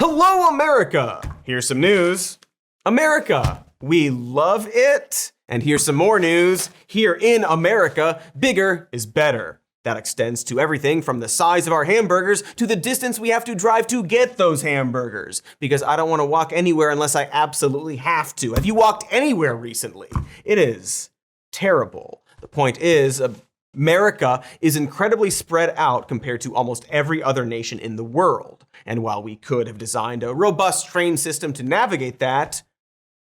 Hello, America! Here's some news. America, we love it. And here's some more news. Here in America, bigger is better. That extends to everything from the size of our hamburgers to the distance we have to drive to get those hamburgers. Because I don't want to walk anywhere unless I absolutely have to. Have you walked anywhere recently? It is terrible. The point is, America is incredibly spread out compared to almost every other nation in the world. And while we could have designed a robust train system to navigate that,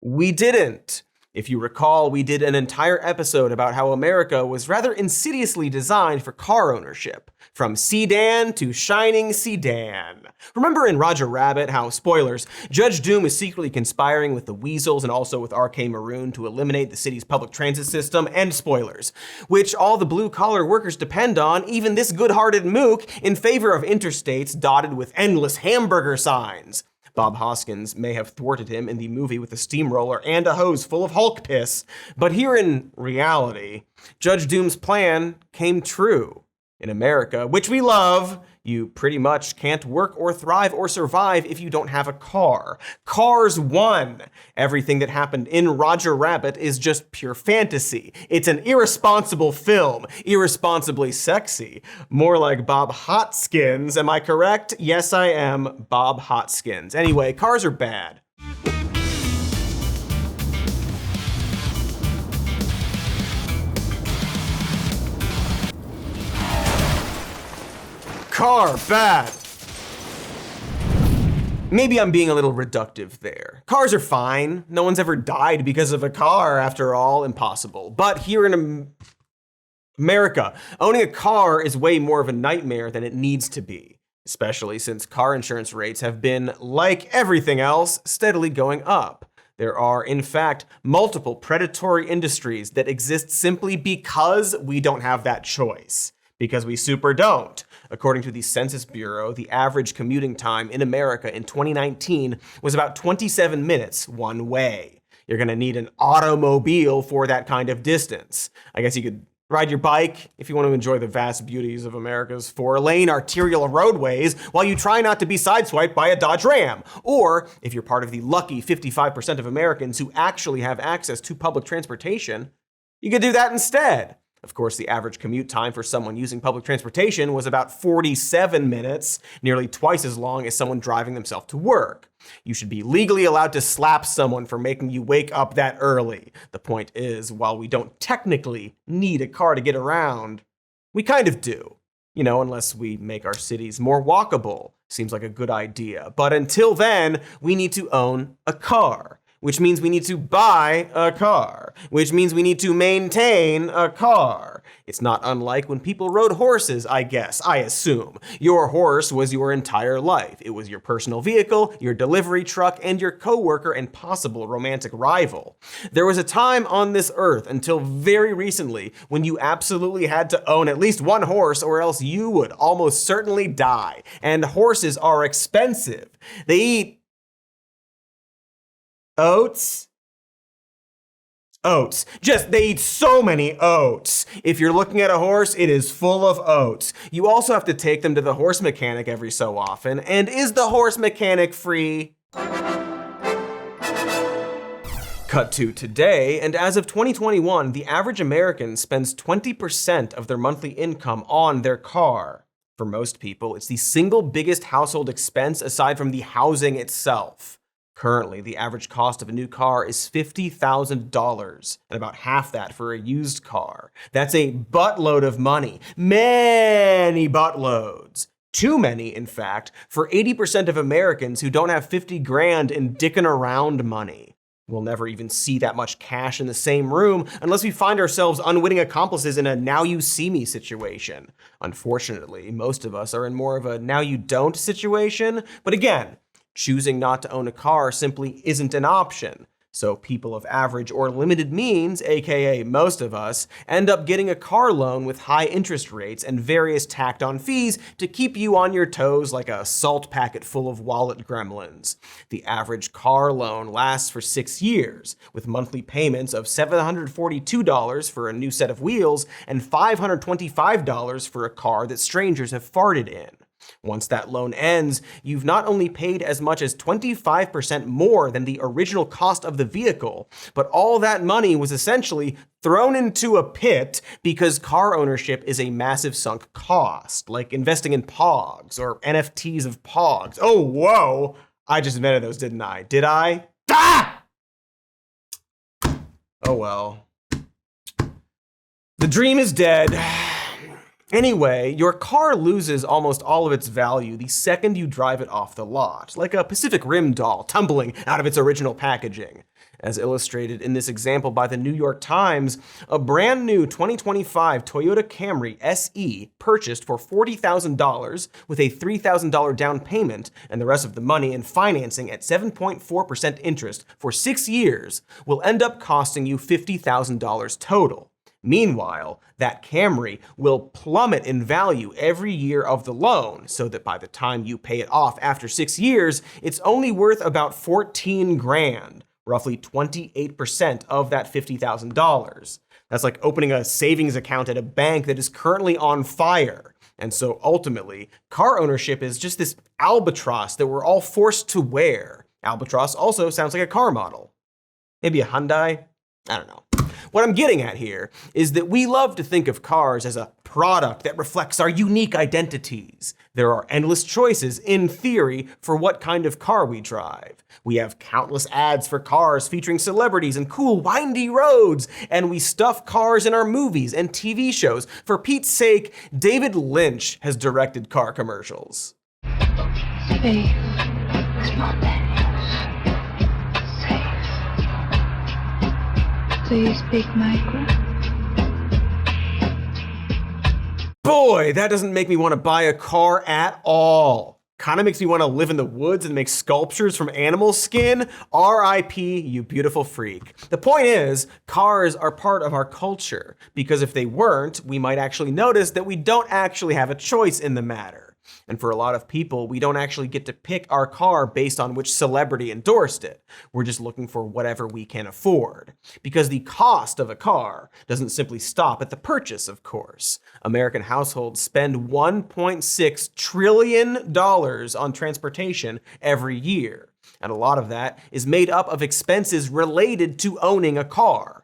we didn't. If you recall, we did an entire episode about how America was rather insidiously designed for car ownership, from sedan to shining sedan. Remember in Roger Rabbit how, spoilers, Judge Doom is secretly conspiring with the Weasels and also with RK Maroon to eliminate the city's public transit system, and spoilers, which all the blue-collar workers depend on, even this good-hearted mook, in favor of interstates dotted with endless hamburger signs. Bob Hoskins may have thwarted him in the movie with a steamroller and a hose full of Hulk piss, but here in reality, Judge Doom's plan came true. In America, which we love, you pretty much can't work or thrive or survive if you don't have a car. Cars won. Everything that happened in Roger Rabbit is just pure fantasy. It's an irresponsible film, irresponsibly sexy. More like Bob Hotskins, am I correct? Yes, I am Bob Hotskins. Anyway, cars are bad. Car bad. Maybe I'm being a little reductive there. Cars are fine. No one's ever died because of a car, after all. Impossible. But here in America, owning a car is way more of a nightmare than it needs to be, especially since car insurance rates have been, like everything else, steadily going up. There are, in fact, multiple predatory industries that exist simply because we don't have that choice. Because we super don't. According to the Census Bureau, the average commuting time in America in 2019 was about 27 minutes one way. You're gonna need an automobile for that kind of distance. I guess you could ride your bike if you want to enjoy the vast beauties of America's 4-lane arterial roadways while you try not to be sideswiped by a Dodge Ram. Or if you're part of the lucky 55% of Americans who actually have access to public transportation, you could do that instead. Of course, the average commute time for someone using public transportation was about 47 minutes, nearly twice as long as someone driving themselves to work. You should be legally allowed to slap someone for making you wake up that early. The point is, while we don't technically need a car to get around, we kind of do. You know, unless we make our cities more walkable. Seems like a good idea. But until then, we need to own a car. Which means we need to buy a car, which means we need to maintain a car. It's not unlike when people rode horses, I guess, I assume. Your horse was your entire life. It was your personal vehicle, your delivery truck, and your coworker and possible romantic rival. There was a time on this earth until very recently when you absolutely had to own at least one horse or else you would almost certainly die. And horses are expensive. They eat oats. They eat so many oats. If you're looking at a horse, it is full of oats. You also have to take them to the horse mechanic every so often. And is the horse mechanic free? Cut to today, and as of 2021, the average American spends 20% of their monthly income on their car. For most people, it's the single biggest household expense aside from the housing itself. Currently, the average cost of a new car is $50,000, and about half that for a used car. That's a buttload of money. Many buttloads. Too many, in fact, for 80% of Americans who don't have 50 grand in dickin' around money. We'll never even see that much cash in the same room unless we find ourselves unwitting accomplices in a now you see me situation. Unfortunately, most of us are in more of a now you don't situation, but again, choosing not to own a car simply isn't an option. So people of average or limited means, aka most of us, end up getting a car loan with high interest rates and various tacked on fees to keep you on your toes like a salt packet full of wallet gremlins. The average car loan lasts for 6 years, with monthly payments of $742 for a new set of wheels and $525 for a car that strangers have farted in. Once that loan ends, you've not only paid as much as 25% more than the original cost of the vehicle, but all that money was essentially thrown into a pit because car ownership is a massive sunk cost, like investing in Pogs or NFTs of Pogs. Oh, whoa! I just invented those, didn't I? Did I? Ah! Oh well. The dream is dead. Anyway, your car loses almost all of its value the second you drive it off the lot, like a Pacific Rim doll tumbling out of its original packaging. As illustrated in this example by the New York Times, a brand new 2025 Toyota Camry SE purchased for $40,000 with a $3,000 down payment and the rest of the money in financing at 7.4% interest for 6 years will end up costing you $50,000 total. Meanwhile, that Camry will plummet in value every year of the loan, so that by the time you pay it off after 6 years, it's only worth about 14 grand, roughly 28% of that $50,000. That's like opening a savings account at a bank that is currently on fire. And so ultimately, car ownership is just this albatross that we're all forced to wear. Albatross also sounds like a car model. Maybe a Hyundai? I don't know. What I'm getting at here is that we love to think of cars as a product that reflects our unique identities. There are endless choices, in theory, for what kind of car we drive. We have countless ads for cars featuring celebrities and cool, windy roads, and we stuff cars in our movies and TV shows. For Pete's sake, David Lynch has directed car commercials. Safe. It's not dangerous. Do you speak micro? Boy, that doesn't make me want to buy a car at all. Kind of makes me want to live in the woods and make sculptures from animal skin. R.I.P., you beautiful freak. The point is, cars are part of our culture, because if they weren't, we might actually notice that we don't actually have a choice in the matter. And for a lot of people, we don't actually get to pick our car based on which celebrity endorsed it. We're just looking for whatever we can afford. Because the cost of a car doesn't simply stop at the purchase, of course. American households spend $1.6 trillion on transportation every year. And a lot of that is made up of expenses related to owning a car.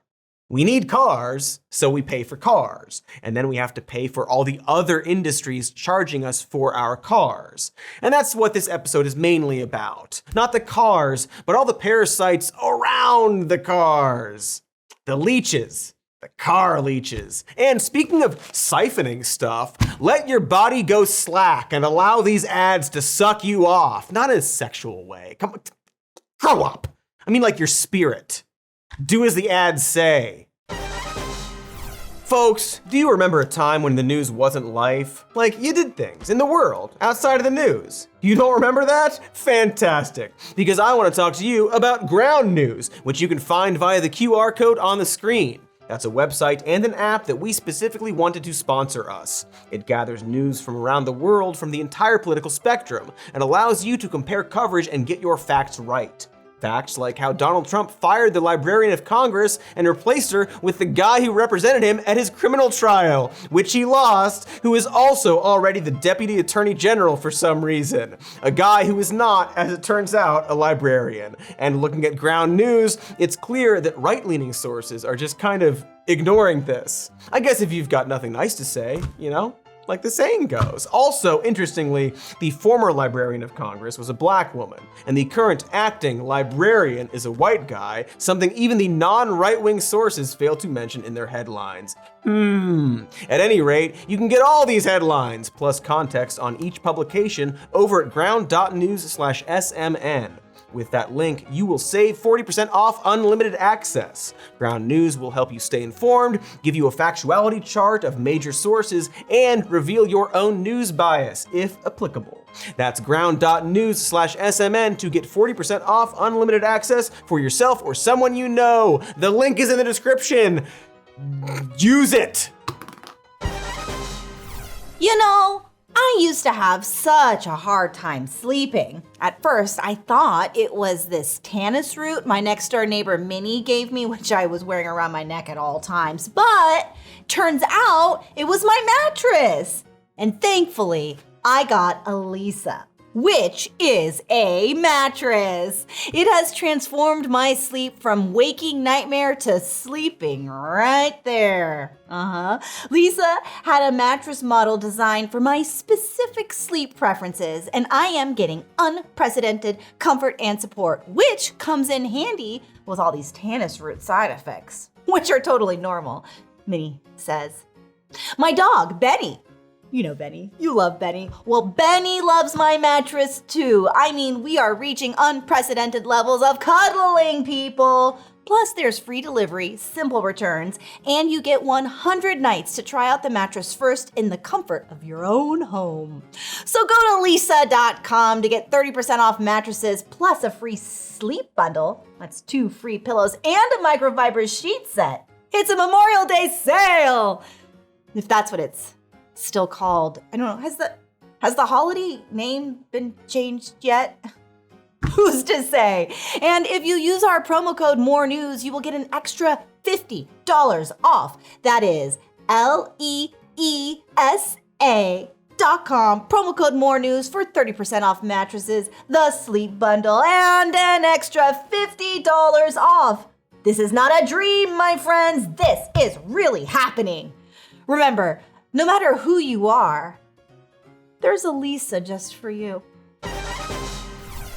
We need cars, so we pay for cars. And then we have to pay for all the other industries charging us for our cars. And that's what this episode is mainly about. Not the cars, but all the parasites around the cars. The leeches. The car leeches. And speaking of siphoning stuff, let your body go slack and allow these ads to suck you off. Not in a sexual way. Come on, grow up. I mean like your spirit. Do as the ads say. Folks, do you remember a time when the news wasn't life? Like, you did things in the world outside of the news. You don't remember that? Fantastic. Because I want to talk to you about Ground News, which you can find via the QR code on the screen. That's a website and an app that we specifically wanted to sponsor us. It gathers news from around the world from the entire political spectrum and allows you to compare coverage and get your facts right. Facts like how Donald Trump fired the Librarian of Congress and replaced her with the guy who represented him at his criminal trial, which he lost, who is also already the Deputy Attorney General for some reason. A guy who is not, as it turns out, a librarian. And looking at Ground News, it's clear that right-leaning sources are just kind of ignoring this. I guess if you've got nothing nice to say, you know? Like the saying goes. Also, interestingly, the former Librarian of Congress was a black woman, and the current acting librarian is a white guy, something even the non-right-wing sources fail to mention in their headlines. At any rate, you can get all these headlines, plus context on each publication over at ground.news/SMN. With that link, you will save 40% off unlimited access. Ground News will help you stay informed, give you a factuality chart of major sources, and reveal your own news bias, if applicable. That's ground.news/SMN to get 40% off unlimited access for yourself or someone you know. The link is in the description. Use it! You know, I used to have such a hard time sleeping. At first, I thought it was this Tannis root my next door neighbor Minnie gave me, which I was wearing around my neck at all times. But turns out it was my mattress. And thankfully, I got a Lisa, which is a mattress. It has transformed my sleep from waking nightmare to sleeping right there. Lisa had a mattress model designed for my specific sleep preferences, and I am getting unprecedented comfort and support, which comes in handy with all these tannis root side effects, which are totally normal, Minnie says. My dog, Benny. You know Benny. You love Benny. Well, Benny loves my mattress too. I mean, we are reaching unprecedented levels of cuddling, people. Plus, there's free delivery, simple returns, and you get 100 nights to try out the mattress first in the comfort of your own home. So go to lisa.com to get 30% off mattresses plus a free sleep bundle. That's 2 free pillows and a microfiber sheet set. It's a Memorial Day sale! If that's what it's still called. I don't know, has the holiday name been changed yet? Who's to say? And if you use our promo code MORENEWS, you will get an extra $50 off. That is LEESA.com. Promo code MORENEWS for 30% off mattresses, the sleep bundle, and an extra $50 off. This is not a dream, my friends. This is really happening. Remember, no matter who you are, there's a Lisa just for you.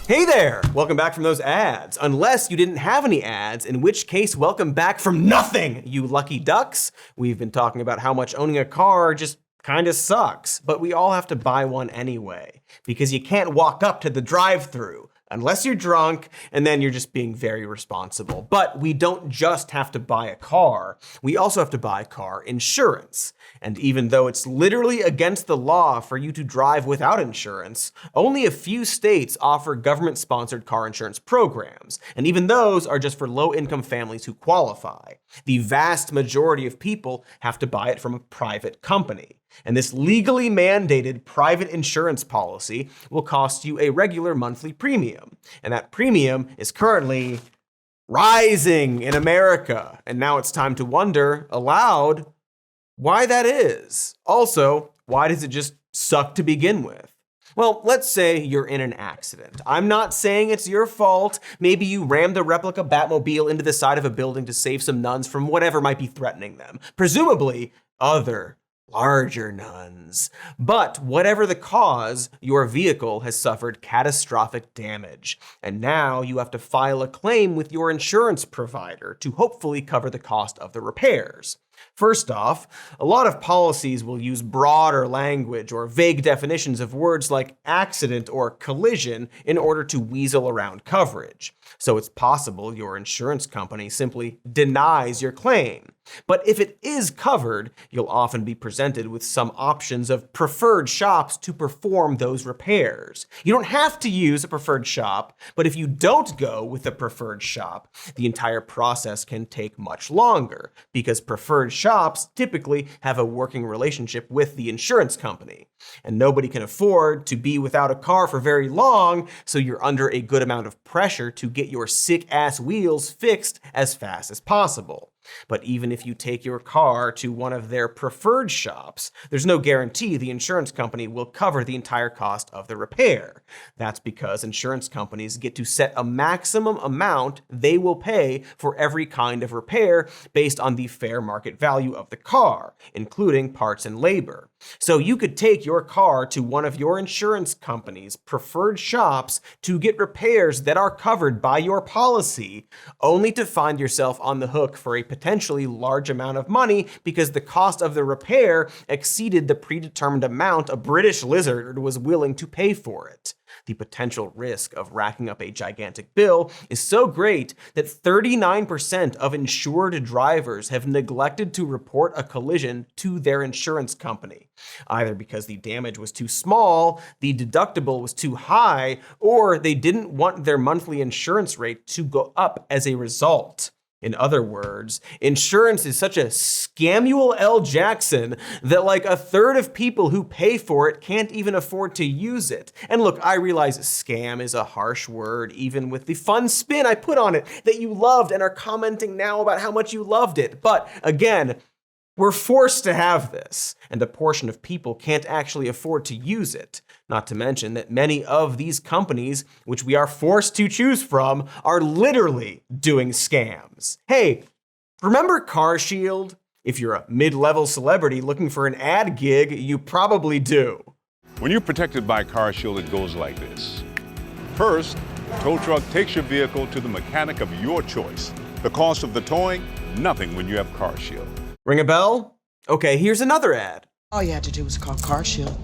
Hey there! Welcome back from those ads. Unless you didn't have any ads, in which case, welcome back from nothing, you lucky ducks. We've been talking about how much owning a car just kinda sucks, but we all have to buy one anyway, because you can't walk up to the drive-thru unless you're drunk, and then you're just being very responsible. But we don't just have to buy a car, we also have to buy car insurance. And even though it's literally against the law for you to drive without insurance, only a few states offer government-sponsored car insurance programs, and even those are just for low-income families who qualify. The vast majority of people have to buy it from a private company. And this legally mandated private insurance policy will cost you a regular monthly premium. And that premium is currently rising in America. And now it's time to wonder aloud why that is. Also, why does it just suck to begin with? Well, let's say you're in an accident. I'm not saying it's your fault. Maybe you rammed a replica Batmobile into the side of a building to save some nuns from whatever might be threatening them. Presumably, other larger nuns. But whatever the cause, your vehicle has suffered catastrophic damage. And now you have to file a claim with your insurance provider to hopefully cover the cost of the repairs. First off, a lot of policies will use broader language or vague definitions of words like accident or collision in order to weasel around coverage. So it's possible your insurance company simply denies your claim. But if it is covered, you'll often be presented with some options of preferred shops to perform those repairs. You don't have to use a preferred shop, but if you don't go with the preferred shop, the entire process can take much longer because preferred shops typically have a working relationship with the insurance company. And nobody can afford to be without a car for very long, so you're under a good amount of pressure to get your sick-ass wheels fixed as fast as possible. But even if you take your car to one of their preferred shops, there's no guarantee the insurance company will cover the entire cost of the repair. That's because insurance companies get to set a maximum amount they will pay for every kind of repair based on the fair market value of the car, including parts and labor. So you could take your car to one of your insurance company's preferred shops to get repairs that are covered by your policy, only to find yourself on the hook for a potentially large amount of money because the cost of the repair exceeded the predetermined amount a British lizard was willing to pay for it. The potential risk of racking up a gigantic bill is so great that 39% of insured drivers have neglected to report a collision to their insurance company, either because the damage was too small, the deductible was too high, or they didn't want their monthly insurance rate to go up as a result. In other words, insurance is such a Samuel L. Jackson that like a third of people who pay for it can't even afford to use it. And look, I realize scam is a harsh word, even with the fun spin I put on it that you loved and are commenting now about how much you loved it. But again, We're forced to have this, and a portion of people can't actually afford to use it. Not to mention that many of these companies, which we are forced to choose from, are literally doing scams. Hey, remember CarShield? If you're a mid-level celebrity looking for an ad gig, you probably do. When you're protected by CarShield, it goes like this. First, tow truck takes your vehicle to the mechanic of your choice. The cost of the towing, nothing when you have CarShield. Ring a bell? Okay, here's another ad. All you had to do was call CarShield.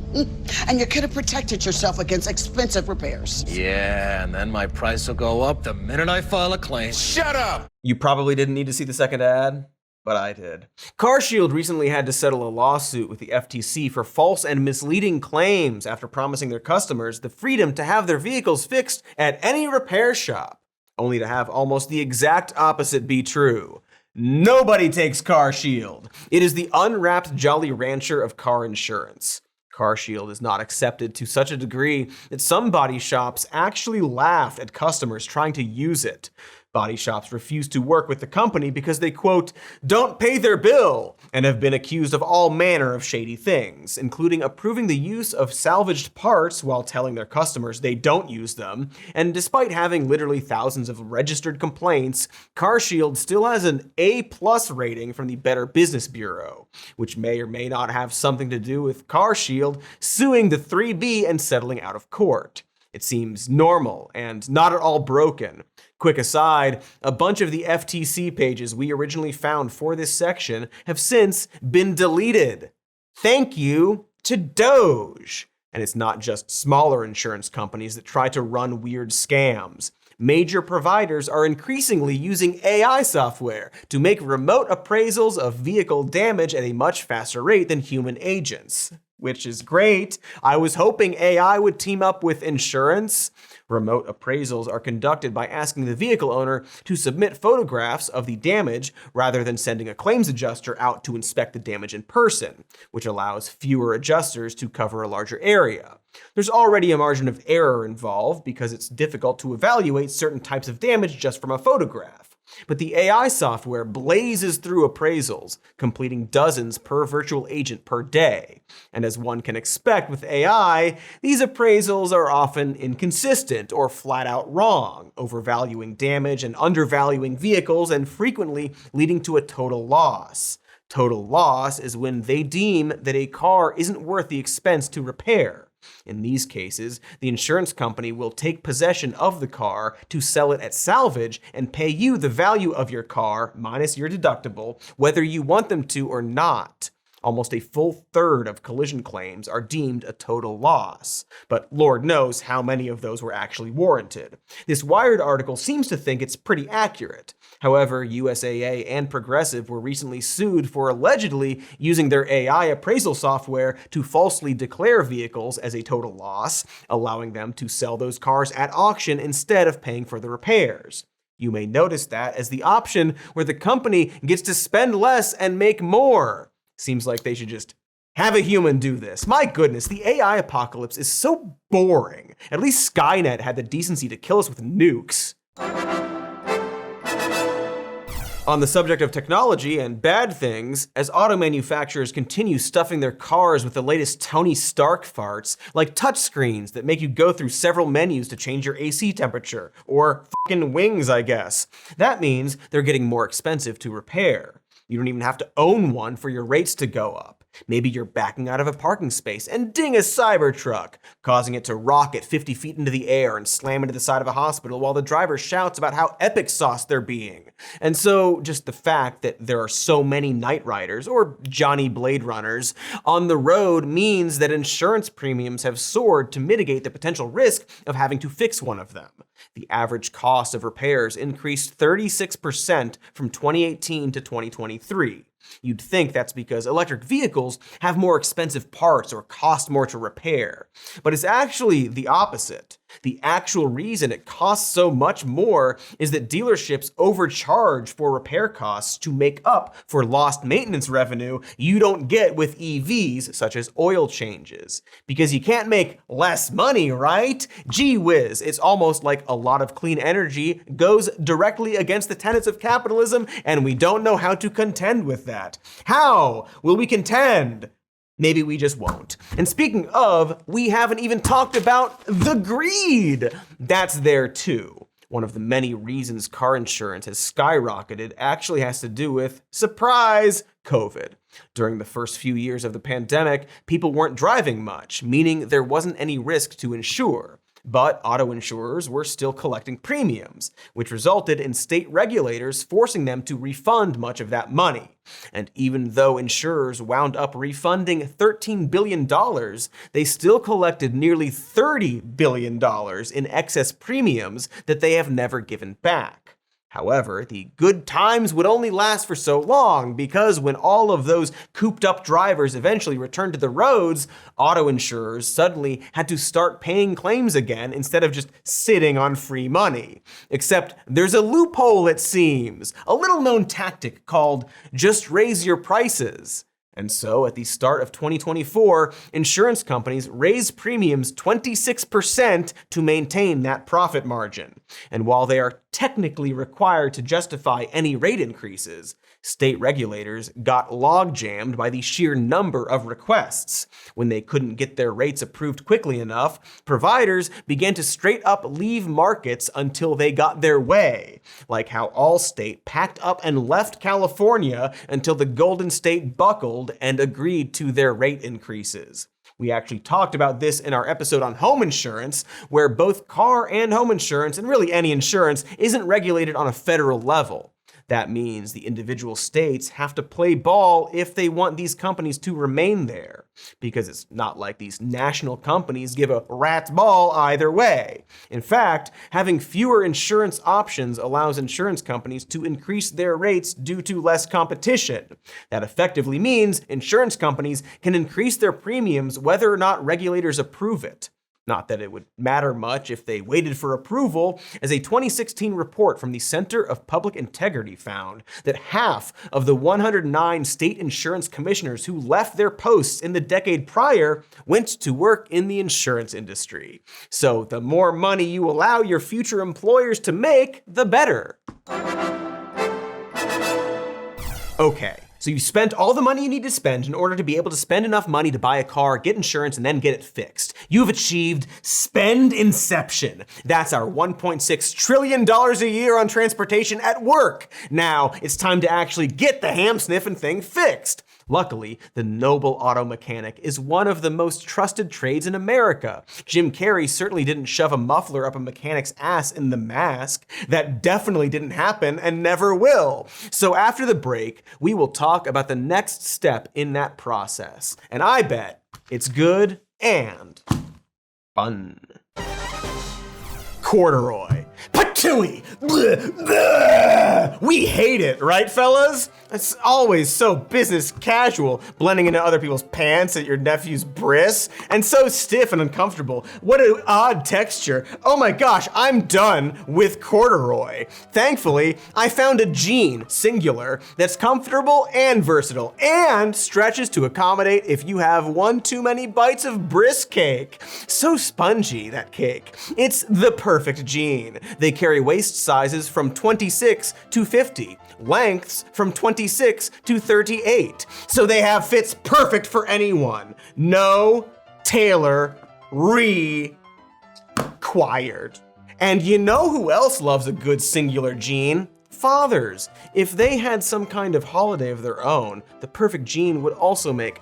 And you could have protected yourself against expensive repairs. Yeah, and then my price will go up the minute I file a claim. Shut up! You probably didn't need to see the second ad, but I did. CarShield recently had to settle a lawsuit with the FTC for false and misleading claims after promising their customers the freedom to have their vehicles fixed at any repair shop, only to have almost the exact opposite be true. Nobody takes CarShield. It is the unwrapped Jolly Rancher of car insurance. CarShield is not accepted to such a degree that some body shops actually laughed at customers trying to use it. Body shops refuse to work with the company because they, quote, don't pay their bill, and have been accused of all manner of shady things, including approving the use of salvaged parts while telling their customers they don't use them. And despite having literally thousands of registered complaints, CarShield still has an A+ rating from the Better Business Bureau, which may or may not have something to do with CarShield suing the 3B and settling out of court. It seems normal and not at all broken. Quick aside, a bunch of the FTC pages we originally found for this section have since been deleted. Thank you to Doge. And it's not just smaller insurance companies that try to run weird scams. Major providers are increasingly using AI software to make remote appraisals of vehicle damage at a much faster rate than human agents. Which is great. I was hoping AI would team up with insurance. Remote appraisals are conducted by asking the vehicle owner to submit photographs of the damage rather than sending a claims adjuster out to inspect the damage in person, which allows fewer adjusters to cover a larger area. There's already a margin of error involved because it's difficult to evaluate certain types of damage just from a photograph. But the AI software blazes through appraisals, completing dozens per virtual agent per day. And as one can expect with AI, these appraisals are often inconsistent or flat out wrong, overvaluing damage and undervaluing vehicles and frequently leading to a total loss. Total loss is when they deem that a car isn't worth the expense to repair. In these cases, the insurance company will take possession of the car to sell it at salvage and pay you the value of your car minus your deductible, whether you want them to or not. Almost a full third of collision claims are deemed a total loss, but Lord knows how many of those were actually warranted. This Wired article seems to think it's pretty accurate. However, USAA and Progressive were recently sued for allegedly using their AI appraisal software to falsely declare vehicles as a total loss, allowing them to sell those cars at auction instead of paying for the repairs. You may notice that as the option where the company gets to spend less and make more. Seems like they should just have a human do this. My goodness, the AI apocalypse is so boring. At least Skynet had the decency to kill us with nukes. On the subject of technology and bad things, as auto manufacturers continue stuffing their cars with the latest Tony Stark farts, like touchscreens that make you go through several menus to change your AC temperature, or fucking wings, I guess. That means they're getting more expensive to repair. You don't even have to own one for your rates to go up. Maybe you're backing out of a parking space and ding a Cybertruck, causing it to rocket 50 feet into the air and slam into the side of a hospital while the driver shouts about how epic sauce they're being. And so just the fact that there are so many Knight Riders, or Johnny Blade Runners, on the road means that insurance premiums have soared to mitigate the potential risk of having to fix one of them. The average cost of repairs increased 36% from 2018 to 2023. You'd think that's because electric vehicles have more expensive parts or cost more to repair. But it's actually the opposite. The actual reason it costs so much more is that dealerships overcharge for repair costs to make up for lost maintenance revenue you don't get with EVs, such as oil changes. Because you can't make less money, right? Gee whiz, it's almost like a lot of clean energy goes directly against the tenets of capitalism, and we don't know how to contend with that. How will we contend? Maybe we just won't. And speaking of, we haven't even talked about the greed that's there too. One of the many reasons car insurance has skyrocketed actually has to do with, surprise, COVID. During the first few years of the pandemic, people weren't driving much, meaning there wasn't any risk to insure. But auto insurers were still collecting premiums, which resulted in state regulators forcing them to refund much of that money. And even though insurers wound up refunding $13 billion, they still collected nearly $30 billion in excess premiums that they have never given back. However, the good times would only last for so long because when all of those cooped up drivers eventually returned to the roads, auto insurers suddenly had to start paying claims again instead of just sitting on free money. Except there's a loophole, it seems, a little known tactic called just raise your prices. And so at the start of 2024, insurance companies raised premiums 26% to maintain that profit margin. And while they are technically required to justify any rate increases, state regulators got log-jammed by the sheer number of requests. When they couldn't get their rates approved quickly enough, providers began to straight up leave markets until they got their way, like how Allstate packed up and left California until the Golden State buckled and agreed to their rate increases. We actually talked about this in our episode on home insurance, where both car and home insurance, and really any insurance, isn't regulated on a federal level. That means the individual states have to play ball if they want these companies to remain there, because it's not like these national companies give a rat's ball either way. In fact, having fewer insurance options allows insurance companies to increase their rates due to less competition. That effectively means insurance companies can increase their premiums whether or not regulators approve it. Not that it would matter much if they waited for approval, as a 2016 report from the Center of Public Integrity found that half of the 109 state insurance commissioners who left their posts in the decade prior went to work in the insurance industry. So the more money you allow your future employers to make, the better. Okay. So you spent all the money you need to spend in order to be able to spend enough money to buy a car, get insurance, and then get it fixed. You've achieved spend inception. That's our $1.6 trillion a year on transportation at work. Now it's time to actually get the ham-sniffing thing fixed. Luckily, the noble auto mechanic is one of the most trusted trades in America. Jim Carrey certainly didn't shove a muffler up a mechanic's ass in The Mask. That definitely didn't happen and never will. So after the break, we will talk about the next step in that process. And I bet it's good and fun. Corduroy. Patooey! We hate it, right, fellas? It's always so business casual, blending into other people's pants at your nephew's bris, and so stiff and uncomfortable. What an odd texture. Oh my gosh, I'm done with corduroy. Thankfully, I found a jean, singular, that's comfortable and versatile, and stretches to accommodate if you have one too many bites of bris cake. So spongy, that cake. It's the perfect jean. They carry waist sizes from 26 to 50, lengths from 26 to 38. So they have fits perfect for anyone. No tailor required. And you know who else loves a good singular jean? Fathers. If they had some kind of holiday of their own, the perfect jean would also make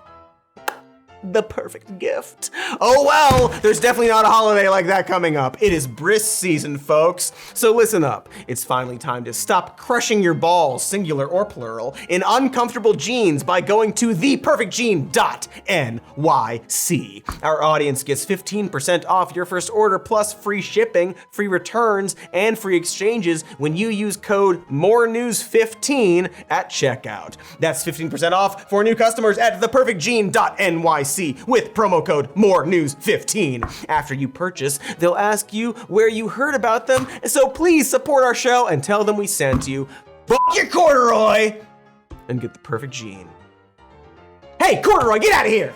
the perfect gift. Oh well, there's definitely not a holiday like that coming up. It is bris season, folks. So listen up. It's finally time to stop crushing your balls, singular or plural, in uncomfortable jeans by going to theperfectjean.nyc. Our audience gets 15% off your first order plus free shipping, free returns, and free exchanges when you use code MORENEWS15 at checkout. That's 15% off for new customers at theperfectjean.nyc. NYC with promo code MORENEWS15. After you purchase, they'll ask you where you heard about them, so please support our show and tell them we sent you. Fuck your corduroy! And get the perfect jean. Hey, corduroy, get out of here!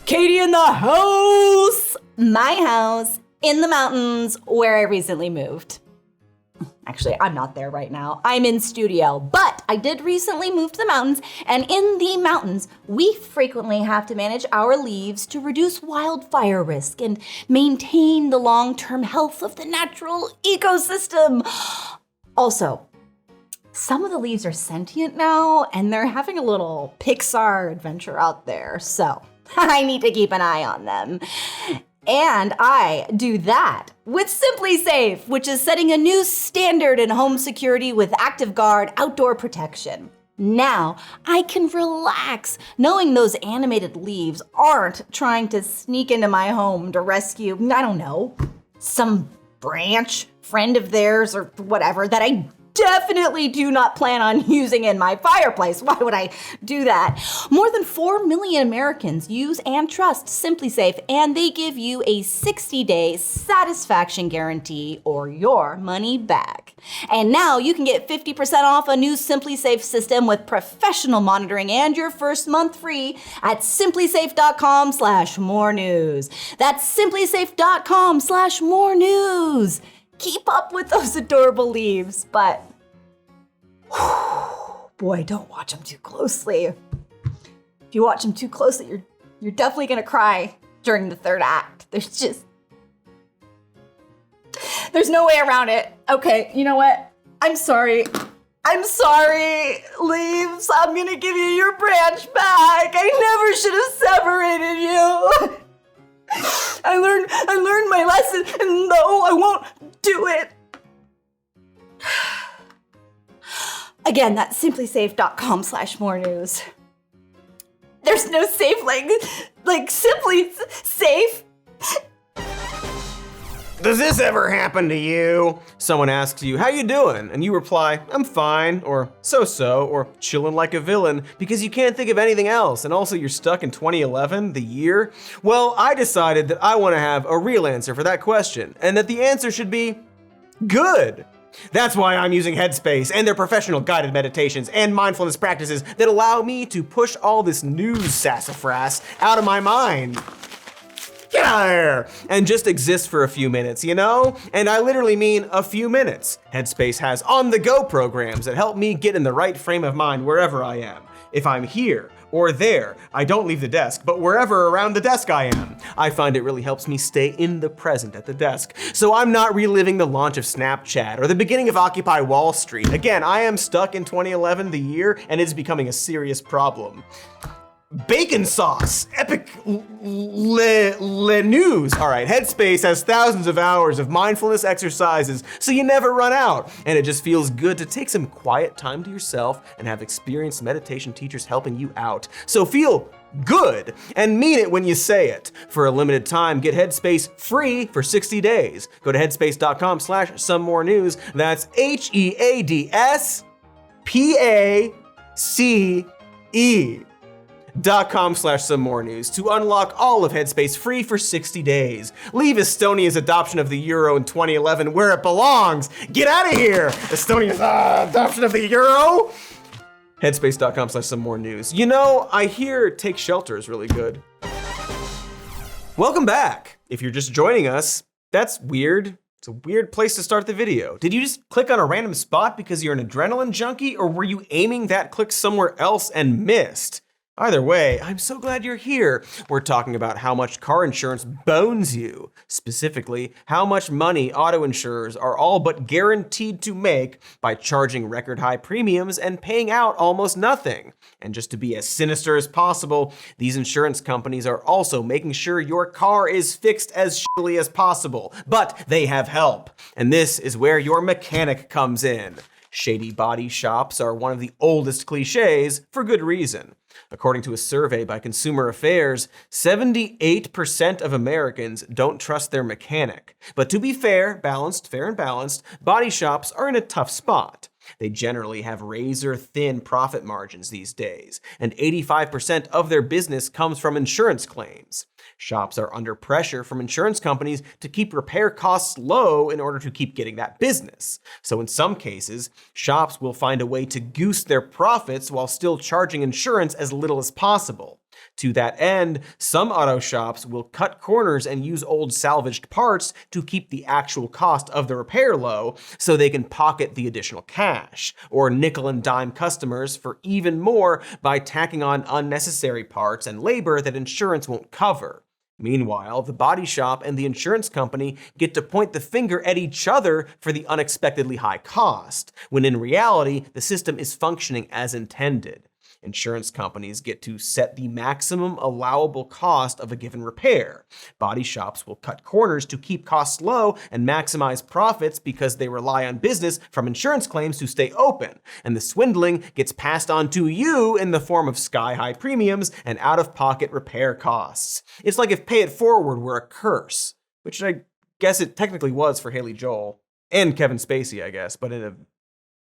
Katy in the house! My house in the mountains where I recently moved. Actually, I'm not there right now. I'm in studio, but I did recently move to the mountains, and in the mountains, we frequently have to manage our leaves to reduce wildfire risk and maintain the long-term health of the natural ecosystem. Also, some of the leaves are sentient now, and they're having a little Pixar adventure out there, so I need to keep an eye on them. And I do that with Simply Safe, which is setting a new standard in home security with Active Guard outdoor protection. Now I can relax knowing those animated leaves aren't trying to sneak into my home to rescue, I don't know, some branch friend of theirs or whatever that I definitely do not plan on using in my fireplace. Why would I do that? More than 4 million Americans use and trust Simply Safe, and they give you a 60-day satisfaction guarantee or your money back. And now you can get 50% off a new Simply Safe system with professional monitoring and your first month free at simplysafe.com/morenews. That's simplysafe.com/morenews. Keep up with those adorable leaves, but boy, don't watch them too closely. If you watch them too closely, you're definitely gonna cry during the third act. There's no way around it. Okay, you know what? I'm sorry, leaves. I'm gonna give you your branch back. I never should have separated you. I learned my lesson, and no, I won't do it. Again, that's simplysafe.com/morenews. There's no safe like Simply Safe. Does this ever happen to you? Someone asks you, how you doing? And you reply, I'm fine, or so-so, or chillin' like a villain, because you can't think of anything else, and also you're stuck in 2011, the year? Well, I decided that I want to have a real answer for that question, and that the answer should be good. That's why I'm using Headspace and their professional guided meditations and mindfulness practices that allow me to push all this news sassafras out of my mind. Get out of here! And just exist for a few minutes, you know? And I literally mean a few minutes. Headspace has on-the-go programs that help me get in the right frame of mind wherever I am. If I'm here or there, I don't leave the desk, but wherever around the desk I am. I find it really helps me stay in the present at the desk. So I'm not reliving the launch of Snapchat or the beginning of Occupy Wall Street. Again, I am stuck in 2011, the year, and it's becoming a serious problem. Bacon sauce, epic news. All right, Headspace has thousands of hours of mindfulness exercises, so you never run out. And it just feels good to take some quiet time to yourself and have experienced meditation teachers helping you out. So feel good and mean it when you say it. For a limited time, get Headspace free for 60 days. Go to headspace.com/somemorenews. That's HEADSPACE. .com/somemorenews to unlock all of Headspace free for 60 days. Leave Estonia's adoption of the euro in 2011 where it belongs. Get out of here, Estonia's adoption of the euro. Headspace.com/somemorenews. You know, I hear Take Shelter is really good. Welcome back. If you're just joining us, that's weird. It's a weird place to start the video. Did you just click on a random spot because you're an adrenaline junkie, or were you aiming that click somewhere else and missed? Either way, I'm so glad you're here. We're talking about how much car insurance bones you. Specifically, how much money auto insurers are all but guaranteed to make by charging record high premiums and paying out almost nothing. And just to be as sinister as possible, these insurance companies are also making sure your car is fixed as shittily as possible. But they have help. And this is where your mechanic comes in. Shady body shops are one of the oldest cliches, for good reason. According to a survey by Consumer Affairs, 78% of Americans don't trust their mechanic. But to be fair and balanced, body shops are in a tough spot. They generally have razor-thin profit margins these days, and 85% of their business comes from insurance claims. Shops are under pressure from insurance companies to keep repair costs low in order to keep getting that business. So in some cases, shops will find a way to goose their profits while still charging insurance as little as possible. To that end, some auto shops will cut corners and use old salvaged parts to keep the actual cost of the repair low so they can pocket the additional cash, or nickel and dime customers for even more by tacking on unnecessary parts and labor that insurance won't cover. Meanwhile, the body shop and the insurance company get to point the finger at each other for the unexpectedly high cost, when in reality, the system is functioning as intended. Insurance companies get to set the maximum allowable cost of a given repair. Body shops will cut corners to keep costs low and maximize profits because they rely on business from insurance claims to stay open. And the swindling gets passed on to you in the form of sky-high premiums and out-of-pocket repair costs. It's like if Pay It Forward were a curse, which I guess it technically was for Haley Joel. And Kevin Spacey, I guess, but in a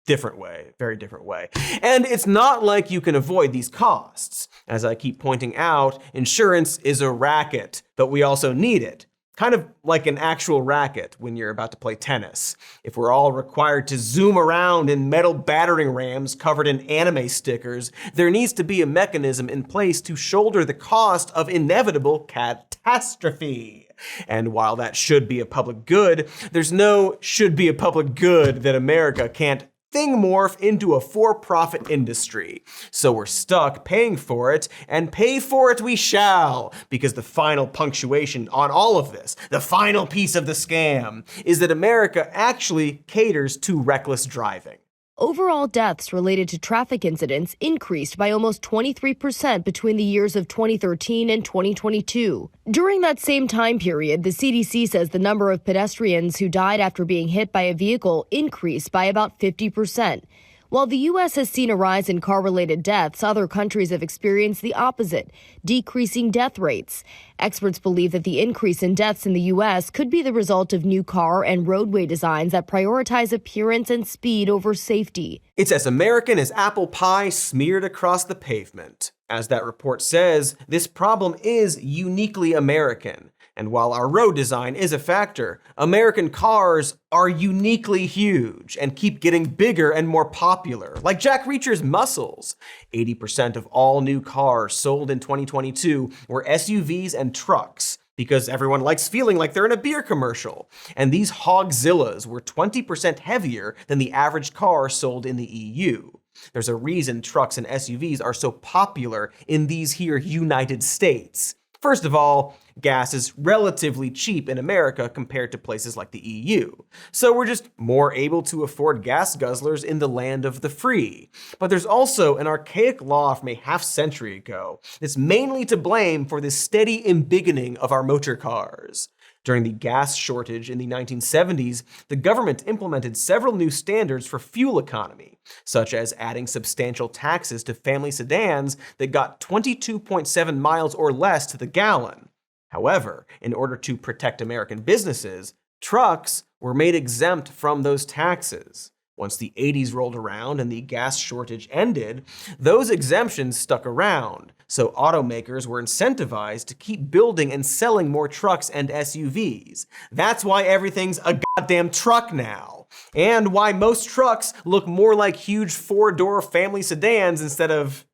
different way, very different way. And it's not like you can avoid these costs. As I keep pointing out, insurance is a racket, but we also need it. Kind of like an actual racket when you're about to play tennis. If we're all required to zoom around in metal battering rams covered in anime stickers, there needs to be a mechanism in place to shoulder the cost of inevitable catastrophe. And while that should be a public good, there's no should be a public good that America can't thing morph into a for-profit industry. So we're stuck paying for it, and pay for it we shall, because the final punctuation on all of this, the final piece of the scam, is that America actually caters to reckless driving. Overall deaths related to traffic incidents increased by almost 23% between the years of 2013 and 2022. During that same time period, the CDC says the number of pedestrians who died after being hit by a vehicle increased by about 50%. While the U.S. has seen a rise in car-related deaths, other countries have experienced the opposite, decreasing death rates. Experts believe that the increase in deaths in the U.S. could be the result of new car and roadway designs that prioritize appearance and speed over safety. It's as American as apple pie smeared across the pavement. As that report says, this problem is uniquely American. And while our road design is a factor, American cars are uniquely huge and keep getting bigger and more popular, like Jack Reacher's muscles. 80% of all new cars sold in 2022 were SUVs and trucks, because everyone likes feeling like they're in a beer commercial. And these hogzillas were 20% heavier than the average car sold in the EU. There's a reason trucks and SUVs are so popular in these here United States. First of all, gas is relatively cheap in America compared to places like the EU. So we're just more able to afford gas guzzlers in the land of the free. But there's also an archaic law from a half-century ago that's mainly to blame for this steady embiggening of our motor cars. During the gas shortage in the 1970s, the government implemented several new standards for fuel economy, such as adding substantial taxes to family sedans that got 22.7 miles or less to the gallon. However, in order to protect American businesses, trucks were made exempt from those taxes. Once the 80s rolled around and the gas shortage ended, those exemptions stuck around, so automakers were incentivized to keep building and selling more trucks and SUVs. That's why everything's a goddamn truck now, and why most trucks look more like huge four-door family sedans instead of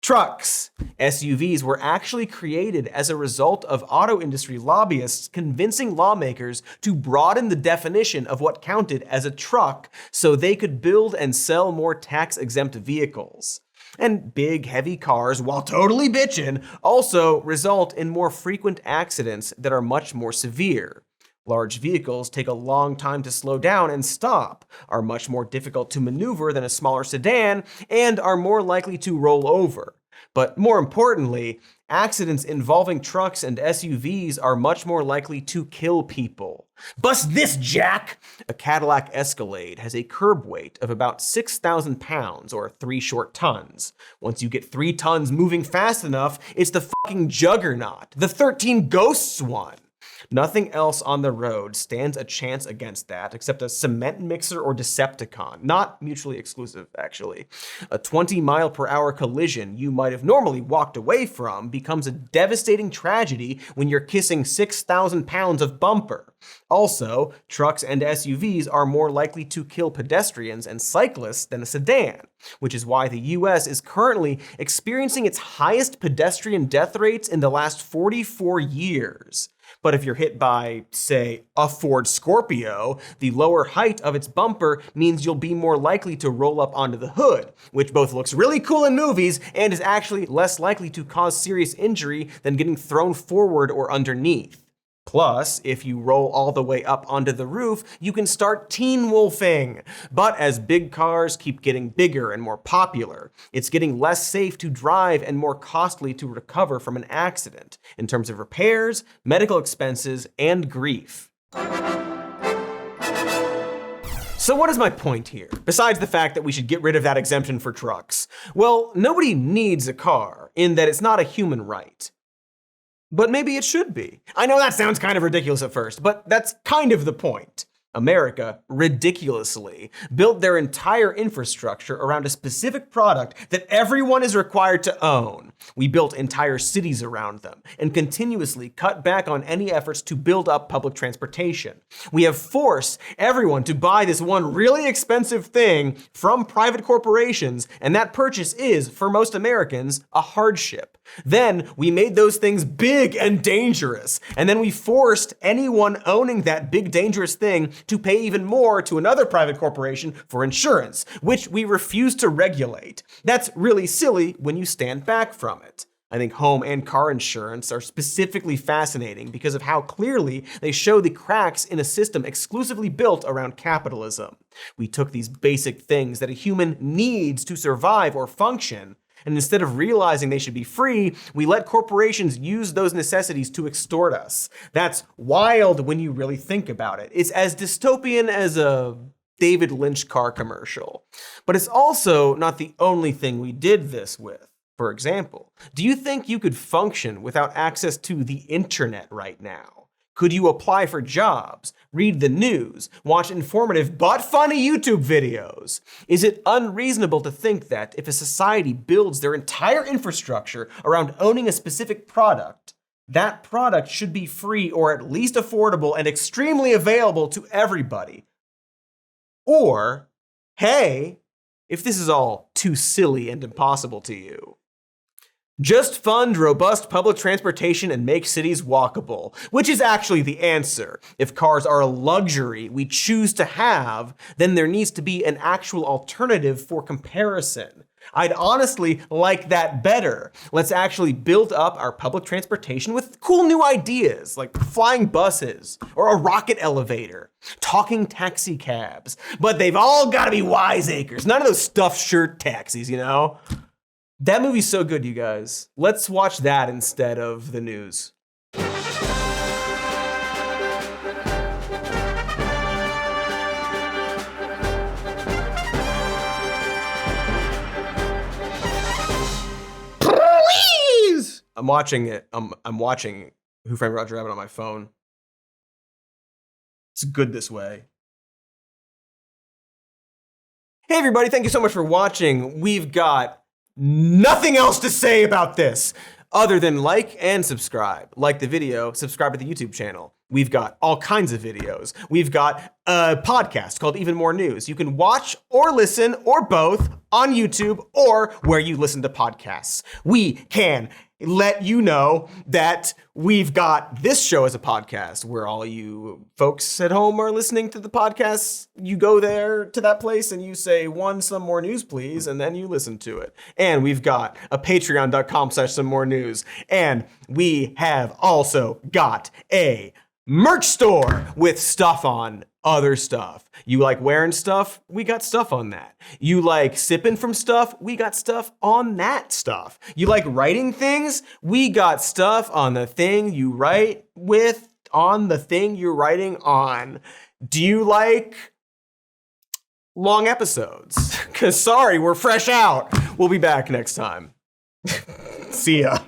trucks. SUVs were actually created as a result of auto industry lobbyists convincing lawmakers to broaden the definition of what counted as a truck so they could build and sell more tax-exempt vehicles. And big, heavy cars, while totally bitchin', also result in more frequent accidents that are much more severe. Large vehicles take a long time to slow down and stop, are much more difficult to maneuver than a smaller sedan, and are more likely to roll over. But more importantly, accidents involving trucks and SUVs are much more likely to kill people. Bust this, Jack! A Cadillac Escalade has a curb weight of about 6,000 pounds, or 3 short tons. Once you get 3 tons moving fast enough, it's the fucking juggernaut, the 13 Ghosts one. Nothing else on the road stands a chance against that except a cement mixer or Decepticon. Not mutually exclusive, actually. A 20-mile-per-hour collision you might have normally walked away from becomes a devastating tragedy when you're kissing 6,000 pounds of bumper. Also, trucks and SUVs are more likely to kill pedestrians and cyclists than a sedan, which is why the US is currently experiencing its highest pedestrian death rates in the last 44 years. But if you're hit by, say, a Ford Scorpio, the lower height of its bumper means you'll be more likely to roll up onto the hood, which both looks really cool in movies and is actually less likely to cause serious injury than getting thrown forward or underneath. Plus, if you roll all the way up onto the roof, you can start teen wolfing. But as big cars keep getting bigger and more popular, it's getting less safe to drive and more costly to recover from an accident in terms of repairs, medical expenses, and grief. So what is my point here, besides the fact that we should get rid of that exemption for trucks? Well, nobody needs a car, in that it's not a human right. But maybe it should be. I know that sounds kind of ridiculous at first, but that's kind of the point. America, ridiculously, built their entire infrastructure around a specific product that everyone is required to own. We built entire cities around them and continuously cut back on any efforts to build up public transportation. We have forced everyone to buy this one really expensive thing from private corporations, and that purchase is, for most Americans, a hardship. Then we made those things big and dangerous, and then we forced anyone owning that big dangerous thing to pay even more to another private corporation for insurance, which we refuse to regulate. That's really silly when you stand back from it. I think home and car insurance are specifically fascinating because of how clearly they show the cracks in a system exclusively built around capitalism. We took these basic things that a human needs to survive or function, and instead of realizing they should be free, we let corporations use those necessities to extort us. That's wild when you really think about it. It's as dystopian as a David Lynch car commercial. But it's also not the only thing we did this with. For example, do you think you could function without access to the internet right now? Could you apply for jobs, read the news, watch informative but funny YouTube videos? Is it unreasonable to think that if a society builds their entire infrastructure around owning a specific product, that product should be free or at least affordable and extremely available to everybody? Or, hey, if this is all too silly and impossible to you, just fund robust public transportation and make cities walkable, which is actually the answer. If cars are a luxury we choose to have, then there needs to be an actual alternative for comparison. I'd honestly like that better. Let's actually build up our public transportation with cool new ideas, like flying buses, or a rocket elevator, talking taxi cabs. But they've all gotta be wiseacres, none of those stuffed shirt taxis, you know? That movie's so good, you guys. Let's watch that instead of the news. Please! I'm watching it. I'm watching Who Framed Roger Rabbit on my phone. It's good this way. Hey everybody, thank you so much for watching. We've got nothing else to say about this other than like and subscribe. Like the video, subscribe to the YouTube channel. We've got all kinds of videos. We've got a podcast called Even More News. You can watch or listen or both on YouTube or where you listen to podcasts. We can let you know that we've got this show as a podcast where all you folks at home are listening to the podcasts. You go there to that place and you say, some more news, please, and then you listen to it. And we've got a patreon.com/some more news. And we have also got a merch store with stuff on other stuff. You like wearing stuff? We got stuff on that. You like sipping from stuff? We got stuff on that stuff. You like writing things? We got stuff on the thing you write with, on the thing you're writing on. Do you like long episodes? Because sorry, we're fresh out. We'll be back next time. See ya.